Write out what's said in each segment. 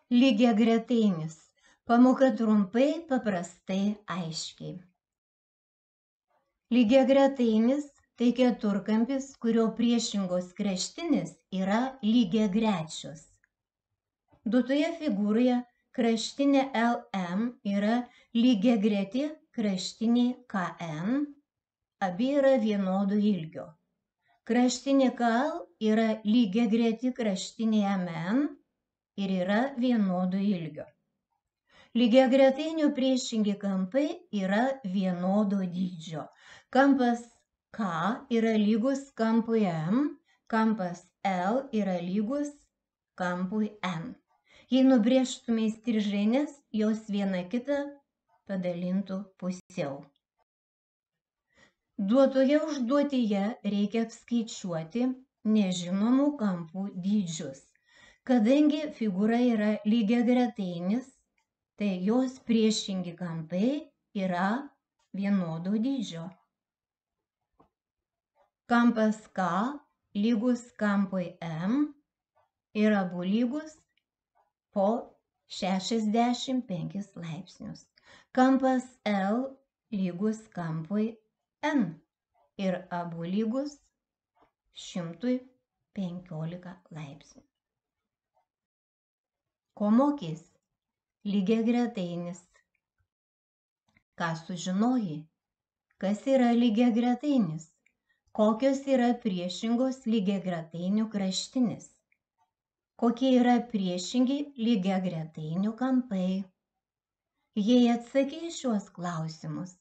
Lygiagretainis. Pamoka trumpai, paprastai, aiškiai. Lygiagretainis tai keturkampis, kurio priešingos kraštinės yra lygiagrečios. Duotoje figūroje kraštinė LM yra lygiagreti kraštinė KN, abi yra vienodo ilgio. Kraštinė KL yra lygiagreti kraštinė MN ir yra vienodo ilgio. Lygiagretainio priešingi kampai yra vienodo dydžio. Kampas K yra lygus kampui M, kampas L yra lygus kampui N. Jei nubrėžtume įstrižainės, jos viena kitą padalintų pusiau. Duotoje užduotyje reikia apskaičiuoti nežinomų kampų dydžius. Kadangi figūra yra lygiagretainis, tai jos priešingi kampai yra vienodo dydžio. Kampas K lygus kampui M ir abu lygus po 65 laipsnius. Kampas L lygus kampui N ir abu lygus 115 laipsnių. Ko mokys? Lygiagretainis. Ką sužinojai? Kas yra lygiagretainis? Kokios yra priešingos lygiagretainių kraštinės? Kokie yra priešingi lygiagretainių kampai? Jei atsakei šiuos klausimus,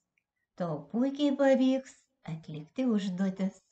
tau puikiai pavyks atlikti užduotis.